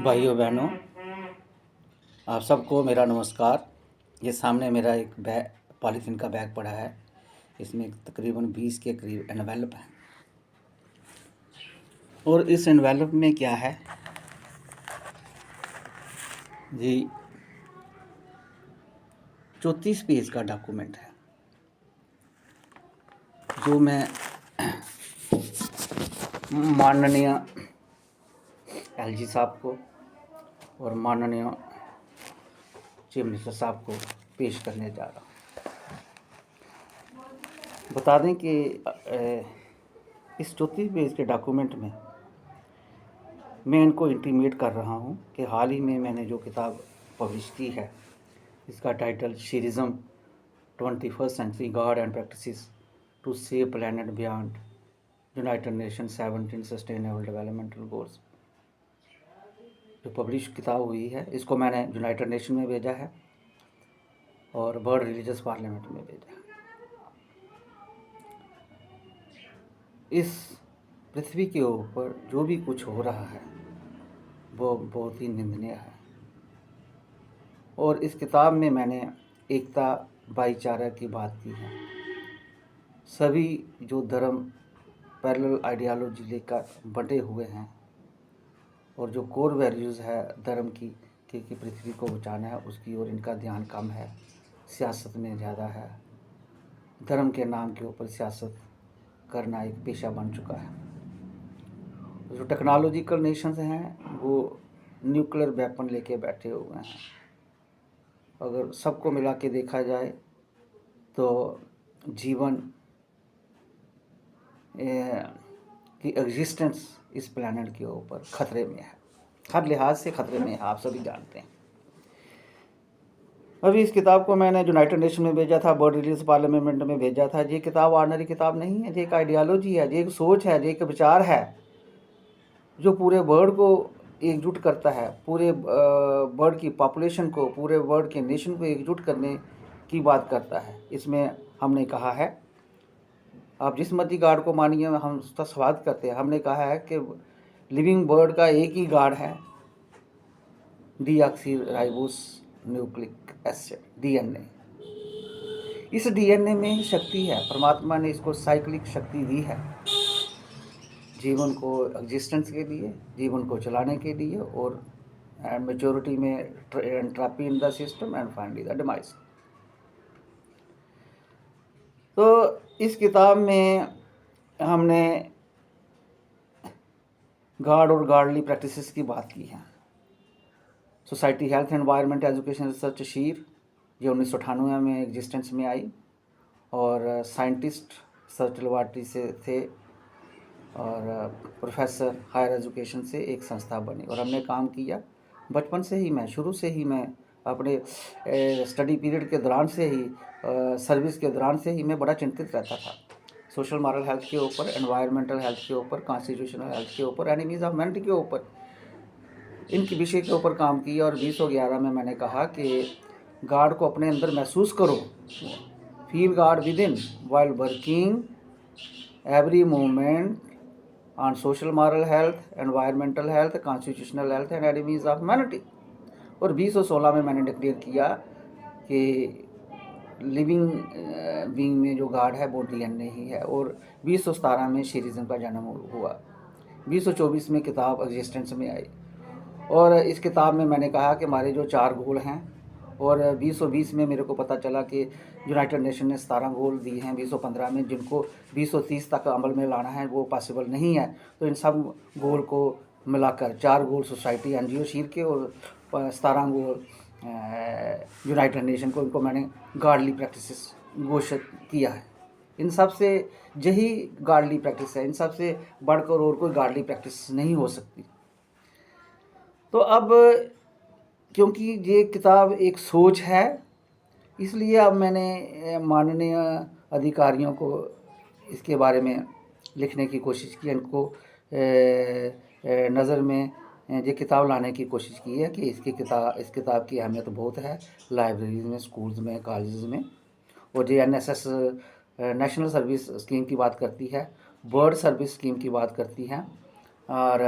भाइयों बहनों, आप सबको मेरा नमस्कार। ये सामने मेरा एक बैग, पॉलीथीन का बैग पड़ा है। इसमें तकरीबन 20 के करीब एनवेलप हैं। और इस एनवेलप में क्या है जी, 34 पेज का डॉक्यूमेंट है, जो मैं माननीय एलजी साहब को और माननीय चीफ मिनिस्टर साहब को पेश करने जा रहा हूँ। बता दें कि इस 34 पेज के डॉक्यूमेंट में मैं इनको इंटीमेट कर रहा हूँ कि हाल ही में मैंने जो किताब पब्लिश की है, इसका टाइटल शीरिज़म 21st century god and practices to save planet beyond United Nation 17 sustainable developmental goals, जो पब्लिश किताब हुई है, इसको मैंने यूनाइटेड नेशन में भेजा है और वर्ल्ड रिलीजियस पार्लियामेंट में भेजा है। इस पृथ्वी के ऊपर जो भी कुछ हो रहा है वो बहुत ही निंदनीय है। और इस किताब में मैंने एकता भाईचारा की बात की है। सभी जो धर्म पैरेलल आइडियोलॉजी लेकर बंटे हुए हैं और जो कोर वैल्यूज़ है धर्म की कि पृथ्वी को बचाना है, उसकी ओर इनका ध्यान कम है, सियासत में ज़्यादा है। धर्म के नाम के ऊपर सियासत करना एक पेशा बन चुका है। जो टेक्नोलॉजिकल नेशंस हैं वो न्यूक्लियर वेपन लेके बैठे हुए हैं। अगर सबको मिला के देखा जाए तो जीवन की एग्जिस्टेंस इस प्लैनेट के ऊपर ख़तरे में है, हर लिहाज से ख़तरे में है, आप सभी जानते हैं। अभी इस किताब को मैंने यूनाइटेड नेशन में भेजा था, वर्ल्ड रिलीजियस पार्लियामेंट में भेजा था। ये किताब ऑर्डिनरी किताब नहीं है, ये एक आइडियोलॉजी है, ये एक सोच है, ये एक विचार है जो पूरे वर्ल्ड को एकजुट करता है, पूरे वर्ल्ड की पॉपुलेशन को, पूरे वर्ल्ड के नेशन को एकजुट करने की बात करता है। इसमें हमने कहा है, आप जिस मर्जी गार्ड को मानिए, हम उसका स्वागत करते हैं। हमने कहा है कि लिविंग बर्ड का एक ही गार्ड है, डीऑक्सीराइबोस न्यूक्लिक एसिड, डीएनए। इस डीएनए में ही शक्ति है। परमात्मा ने इसको साइक्लिक शक्ति दी है, जीवन को एग्जिस्टेंस के लिए, जीवन को चलाने के लिए, और मेजोरिटी में entropy in the system and finally the demise. तो इस किताब में हमने गॉड और गॉडली प्रैक्टिसेस की बात की है। Society health environment education research शीर, ये 1998 में एग्जिस्टेंस में आई और साइंटिस्ट सर टिलवाटी से थे और प्रोफेसर हायर एजुकेशन से एक संस्था बनी और हमने काम किया। बचपन से ही मैं, शुरू से ही मैं अपने स्टडी पीरियड के दौरान से ही, सर्विस के दौरान से ही मैं बड़ा चिंतित रहता था सोशल मॉरल हेल्थ के ऊपर, एनवायरमेंटल हेल्थ के ऊपर, कॉन्स्टिट्यूशनल हेल्थ के ऊपर, एनिमीज ऑफ ह्यूमैनिटी के ऊपर, इनके विषय के ऊपर काम किया। और 2011 में मैंने कहा कि गॉड को अपने अंदर महसूस करो, feel God with in while working every moment on social moral health, environmental health, constitutional health and enemies of humanity. और 2016 में मैंने डिक्लेयर किया कि लिविंग बीइंग में जो गॉड है वो डीएनए ही है। और 2017 में शीरिज़म का जन्म हुआ। 2024 में किताब एग्जिस्टेंस में आई और इस किताब में मैंने कहा कि हमारे जो 4 गोल हैं, और 2020 में मेरे को पता चला कि यूनाइटेड नेशन ने 17 गोल दिए हैं 2015 में, जिनको 2030 तक अमल में लाना है, वो पॉसिबल नहीं है। तो इन सब गोल को मिलाकर 4 गोल सोसाइटी एनजीओ शीर के और 17 गोल यूनाइटेड नेशन को, इनको मैंने गॉडली प्रैक्टिसेस घोषित किया है। इन सब से यही गॉडली प्रैक्टिस है, इन सब से बढ़कर और कोई गॉडली प्रैक्टिस नहीं हो सकती। तो अब क्योंकि ये किताब एक सोच है, इसलिए अब मैंने माननीय अधिकारियों को इसके बारे में लिखने की कोशिश की, इनको नज़र में ये किताब लाने की कोशिश की है कि इस किताब की अहमियत बहुत है लाइब्रेरीज में, स्कूल्स में, कॉलेजेस में। और ये एनएसएस नेशनल सर्विस स्कीम की बात करती है, बर्ड सर्विस स्कीम की बात करती है, और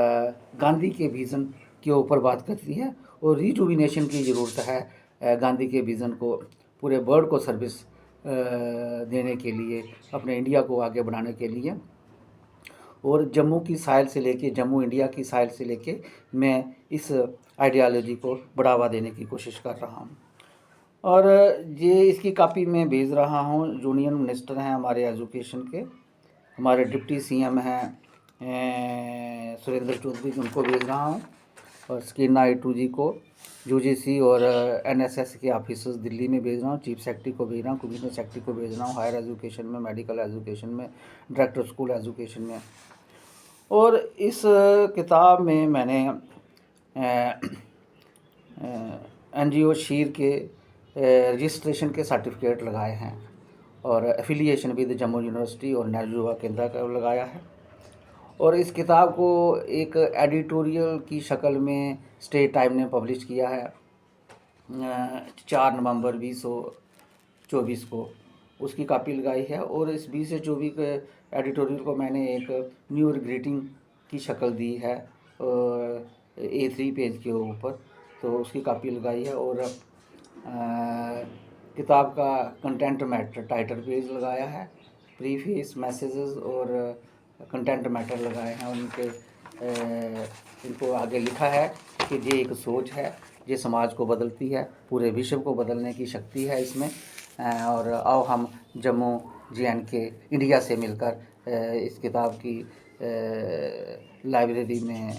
गांधी के विज़न के ऊपर बात करती है और रिजुविनेशन की ज़रूरत है गांधी के विज़न को पूरे वर्ल्ड को सर्विस देने के लिए, अपने इंडिया को आगे बढ़ाने के लिए। और जम्मू की साइल से लेके, जम्मू इंडिया की साइल से लेके मैं इस आइडियालॉजी को बढ़ावा देने की कोशिश कर रहा हूँ। और ये इसकी कापी मैं भेज रहा हूँ। यूनियन मिनिस्टर हैं हमारे एजुकेशन के, हमारे डिप्टी सीएम हैं सुरेंद्र चौधरी, उनको भेज रहा हूँ, और स्कीना इटू जी को, यूजीसी और एनएसएस के ऑफिसर्स दिल्ली में भेज रहा हूँ, चीफ सेक्रेटरी को भेज रहा हूँ, कमिश्नर सेक्रेटरी को भेज रहा हूँ, हायर एजुकेशन में, मेडिकल एजुकेशन में, डायरेक्टर स्कूल एजुकेशन में। और इस किताब में मैंने एनजीओ शीर के रजिस्ट्रेशन के सर्टिफिकेट लगाए हैं और एफिलिएशन विद जम्मू यूनिवर्सिटी और नेहरू युवा केंद्र का लगाया है। और इस किताब को एक एडिटोरियल की शक्ल में स्टेट टाइम ने पब्लिश किया है 4 नवंबर 2024 को, उसकी कापी लगाई है। और इस 20 से 24 के एडिटोरियल को मैंने एक न्यू ईयर ग्रीटिंग की शक्ल दी है A3 पेज के ऊपर, तो उसकी कापी लगाई है। और किताब का कंटेंट मैटर टाइटल पेज लगाया है, प्रीफेस, मैसेजेस और कंटेंट मैटर लगाए हैं। उनके इनको आगे लिखा है कि ये एक सोच है, ये समाज को बदलती है, पूरे विश्व को बदलने की शक्ति है इसमें। और आओ हम जम्मू JNK इंडिया से मिलकर इस किताब की लाइब्रेरी में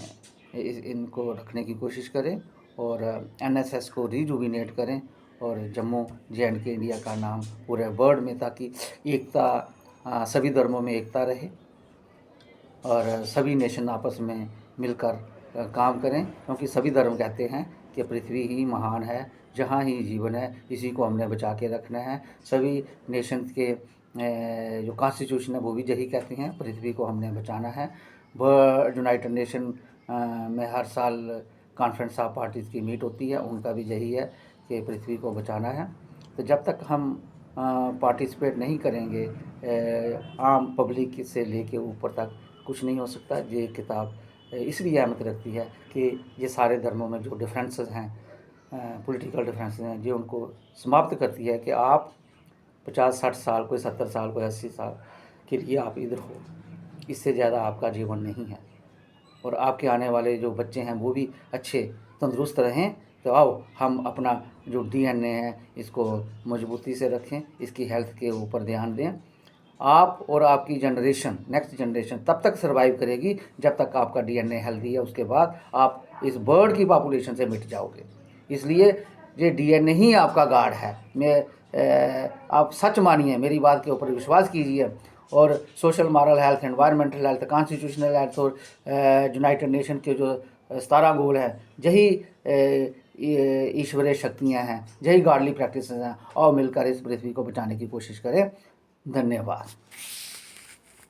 इनको रखने की कोशिश करें और NSS को रिजुविनेट करें और जम्मू JNK इंडिया का नाम पूरे वर्ल्ड में, ताकि एकता, सभी धर्मों में एकता रहे और सभी नेशन आपस में मिलकर काम करें, क्योंकि सभी धर्म कहते हैं कि पृथ्वी ही महान है, जहाँ ही जीवन है, इसी को हमने बचा के रखना है। सभी नेशन के जो कॉन्स्टिट्यूशन है वो भी यही कहते हैं, पृथ्वी को हमने बचाना है। यूनाइटेड नेशन में हर साल कॉन्फ्रेंस ऑफ पार्टीज़ की मीट होती है, उनका भी यही है कि पृथ्वी को बचाना है। तो जब तक हम पार्टिसिपेट नहीं करेंगे, आम पब्लिक से लेके ऊपर तक कुछ नहीं हो सकता। ये किताब इसलिए अहमियत रखती है कि ये सारे धर्मों में जो डिफरेंसेस हैं, पॉलिटिकल डिफरेंसेस हैं, ये उनको समाप्त करती है कि आप 50-60 साल, कोई 70 साल, कोई 80 साल के लिए आप इधर हो, इससे ज़्यादा आपका जीवन नहीं है। और आपके आने वाले जो बच्चे हैं वो भी अच्छे तंदुरुस्त रहें। तो आओ हम अपना जो DNA है इसको मजबूती से रखें, इसकी हेल्थ के ऊपर ध्यान दें। आप और आपकी जनरेशन, नेक्स्ट जनरेशन तब तक सर्वाइव करेगी जब तक आपका DNA हेल्दी है। उसके बाद आप इस बर्ड की पॉपुलेशन से मिट जाओगे। इसलिए ये DNA ही आपका गार्ड है। आप सच मानिए, मेरी बात के ऊपर विश्वास कीजिए। और social, moral health, environmental health, constitutional health और यूनाइटेड नेशन के जो 17 गोल हैं, यही ईश्वरीय शक्तियाँ हैं, यही गॉडली प्रैक्टिसेस हैं। और मिलकर इस पृथ्वी को बचाने की कोशिश करें। धन्यवाद।